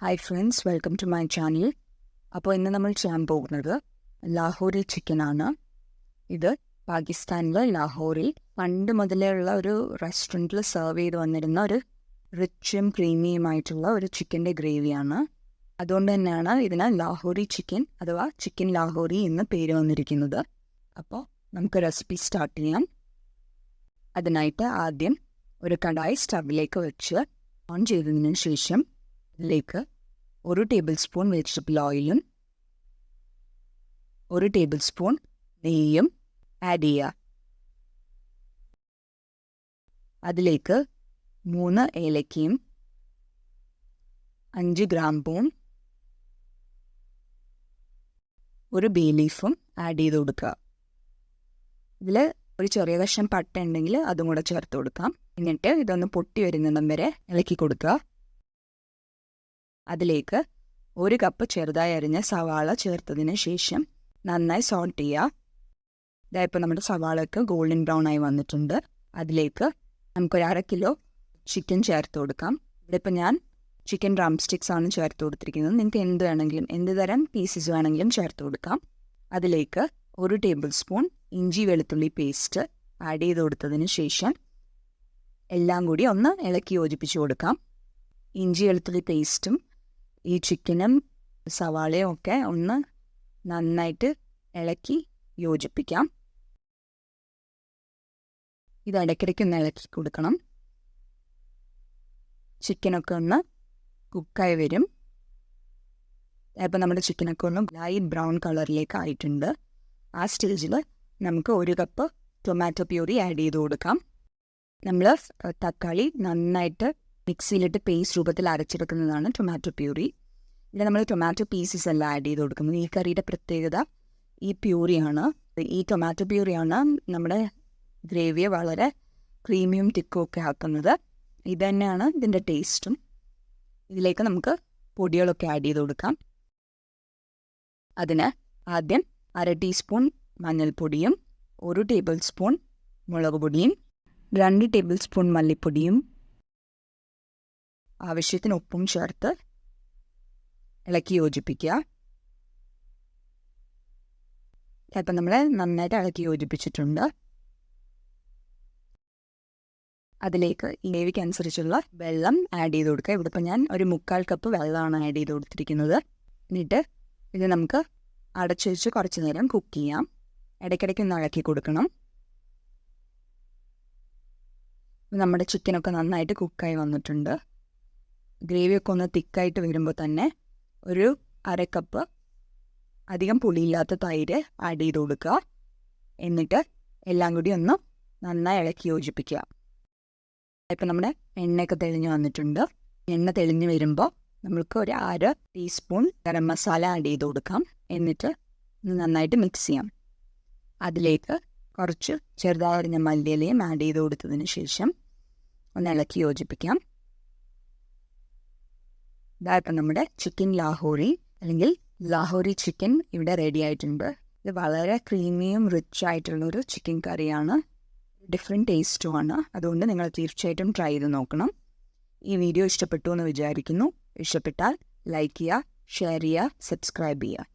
Hi friends, welcome to my channel. അപ്പോൾ ഇന്ന് നമ്മൾ ചെയ്യാൻ പോകുന്നത് ലാഹോറി ചിക്കനാണ്. ഇത് പാകിസ്ഥാനിലെ ലാഹോറിൽ പണ്ട് മുതലേ ഉള്ള ഒരു റെസ്റ്റോറൻറ്റിൽ സെർവ് ചെയ്ത് വന്നിരുന്ന ഒരു റിച്ചും ക്രീമിയുമായിട്ടുള്ള ഒരു ചിക്കൻ്റെ ഗ്രേവിയാണ്. അതുകൊണ്ട് തന്നെയാണ് ഇതിന് ലാഹോറി ചിക്കൻ അഥവാ ചിക്കൻ ലാഹോറി എന്ന് പേര് വന്നിരിക്കുന്നത്. അപ്പോൾ നമുക്ക് റെസിപ്പി സ്റ്റാർട്ട് ചെയ്യാം. അതിനായിട്ട് ആദ്യം ഒരു കടായി സ്റ്റവിലേക്ക് വെച്ച് ഓൺ ചെയ്തതിന് ശേഷം ഇതിലേക്ക് 1 ടേബിൾ സ്പൂൺ വെജിറ്റബിൾ ഓയിലും 1 ടേബിൾ സ്പൂൺ നെയ്യും ആഡ് ചെയ്യുക. അതിലേക്ക് 3 ഏലക്കയും 5 ഗ്രാമ്പൂവും 1 ബേ ലീഫും ആഡ് ചെയ്ത് കൊടുക്കുക. ഇതിൽ ഒരു ചെറിയ കഷ്ണം പട്ട ഉണ്ടെങ്കിൽ അതും കൂടെ ചേർത്ത് കൊടുക്കാം. എന്നിട്ട് ഇതൊന്ന് പൊട്ടി വരുന്നിടം വരെ ഇളക്കി കൊടുക്കുക. അതിലേക്ക് 1 കപ്പ് ചെറുതായി അരിഞ്ഞ സവാള ചേർത്തതിന് ശേഷം നന്നായി സോട്ട് ചെയ്യുക. ഇതായപ്പോൾ നമ്മുടെ സവാളയൊക്കെ ഗോൾഡൻ ബ്രൗൺ ആയി വന്നിട്ടുണ്ട്. അതിലേക്ക് നമുക്കൊരു 1/2 കിലോ ചിക്കൻ ചേർത്ത് കൊടുക്കാം. ഇവിടെ ഇപ്പോൾ ഞാൻ ചിക്കൻ ഡ്രം സ്റ്റിക്സ് ആണ് ചേർത്ത് കൊടുത്തിരിക്കുന്നത്. നിങ്ങൾക്ക് എന്ത് വേണമെങ്കിലും എന്ത് തരം പീസസ് വേണമെങ്കിലും ചേർത്ത് കൊടുക്കാം. അതിലേക്ക് 1 ടേബിൾ സ്പൂൺ ഇഞ്ചി വെളുത്തുള്ളി പേസ്റ്റ് ആഡ് ചെയ്ത് കൊടുത്തതിന് ശേഷം എല്ലാം കൂടി ഒന്ന് ഇളക്കി യോജിപ്പിച്ച് കൊടുക്കാം. ഇഞ്ചി വെളുത്തുള്ളി പേസ്റ്റും ഈ ചിക്കനും സവാളയും ഒക്കെ ഒന്ന് നന്നായിട്ട് ഇളക്കി യോജിപ്പിക്കാം. ഇത് ഇടയ്ക്കിടയ്ക്ക് ഒന്ന് ഇളക്കി കൊടുക്കണം. ചിക്കനൊക്കെ ഒന്ന് കുക്കായി വരും. അപ്പോൾ നമ്മുടെ ചിക്കനൊക്കെ ഒന്ന് ലൈറ്റ് ബ്രൗൺ കളറിലേക്ക് ആയിട്ടുണ്ട്. ആ സ്റ്റേജിൽ നമുക്ക് 1 കപ്പ് ടൊമാറ്റോ പ്യൂരി ആഡ് ചെയ്ത് കൊടുക്കാം. നമ്മൾ തക്കാളി നന്നായിട്ട് മിക്സിയിലിട്ട് പേസ്റ്റ് രൂപത്തിൽ അരച്ചെടുക്കുന്നതാണ് ടൊമാറ്റോ പ്യൂരി. ഇവിടെ നമ്മൾ ടൊമാറ്റോ പീസസ് എല്ലാം ആഡ് ചെയ്ത് കൊടുക്കുന്നത്. ഈ കറിയുടെ പ്രത്യേകത ഈ പ്യൂരിയാണ്. ഈ ടൊമാറ്റോ പ്യൂരിയാണ് നമ്മുടെ ഗ്രേവിയെ വളരെ ക്രീമിയും തിക്കും ഒക്കെ ആക്കുന്നത്. ഇത് തന്നെയാണ് ഇതിൻ്റെ ടേസ്റ്റും. ഇതിലേക്ക് നമുക്ക് പൊടികളൊക്കെ ആഡ് ചെയ്ത് കൊടുക്കാം. അതിന് ആദ്യം 1/2 ടീസ്പൂൺ മഞ്ഞൾപ്പൊടിയും 1 ടേബിൾ സ്പൂൺ മുളക് പൊടിയും 2 ടേബിൾ സ്പൂൺ മല്ലിപ്പൊടിയും ആവശ്യത്തിന് ഉപ്പും ചേർത്ത് ഇളക്കി യോജിപ്പിക്കുക. ചിലപ്പോൾ നമ്മൾ നന്നായിട്ട് ഇളക്കി യോജിപ്പിച്ചിട്ടുണ്ട്. അതിലേക്ക് ഈ ഗ്രേവിക്ക് അനുസരിച്ചുള്ള വെള്ളം ആഡ് ചെയ്ത് കൊടുക്കുക. ഇവിടെ ഇപ്പോൾ ഞാൻ ഒരു 1/4 കപ്പ് വെള്ളമാണ് ആഡ് ചെയ്ത് കൊടുത്തിരിക്കുന്നത്. എന്നിട്ട് ഇത് നമുക്ക് അടച്ചു വെച്ച് കുറച്ച് നേരം കുക്ക് ചെയ്യാം. ഇടയ്ക്കിടയ്ക്ക് ഒന്ന് ഇളക്കി കൊടുക്കണം. നമ്മുടെ ചിക്കനൊക്കെ നന്നായിട്ട് കുക്കായി വന്നിട്ടുണ്ട്. ഗ്രേവിയൊക്കെ ഒന്ന് തിക്കായിട്ട് വരുമ്പോൾ തന്നെ ഒരു 1/2 കപ്പ് അധികം പുളിയില്ലാത്ത തൈര് ആഡ് ചെയ്ത് കൊടുക്കുക. എന്നിട്ട് എല്ലാം കൂടി ഒന്ന് നന്നായി ഇളക്കി യോജിപ്പിക്കുക. ഇപ്പം നമ്മുടെ എണ്ണയൊക്കെ തെളിഞ്ഞ് വന്നിട്ടുണ്ട്. എണ്ണ തെളിഞ്ഞ് വരുമ്പോൾ നമുക്ക് ഒരു 1/2 ടീസ്പൂൺ ഗരം മസാല ആഡ് ചെയ്ത് കൊടുക്കാം. എന്നിട്ട് നന്നായിട്ട് മിക്സ് ചെയ്യാം. അതിലേക്ക് കുറച്ച് ചെറുതായി അരിഞ്ഞ മല്ലിയിലയും ആഡ് ചെയ്ത് കൊടുത്തതിന് ശേഷം ഒന്ന് ഇളക്കി യോജിപ്പിക്കാം. ഇതായപ്പോൾ നമ്മുടെ ചിക്കൻ ലാഹോറി അല്ലെങ്കിൽ ലാഹോറി ചിക്കൻ ഇവിടെ റെഡി ആയിട്ടുണ്ട്. ഇത് വളരെ ക്രീമിയും റിച്ച് ആയിട്ടുള്ളൊരു ചിക്കൻ കറിയാണ്. ഡിഫറെൻറ്റ് ടേസ്റ്റുമാണ്. അതുകൊണ്ട് നിങ്ങൾ തീർച്ചയായിട്ടും ട്രൈ ചെയ്ത് നോക്കണം. ഈ വീഡിയോ ഇഷ്ടപ്പെട്ടു എന്ന് വിചാരിക്കുന്നു. ഇഷ്ടപ്പെട്ടാൽ ലൈക്ക് ചെയ്യുക, ഷെയർ ചെയ്യുക, സബ്സ്ക്രൈബ് ചെയ്യുക.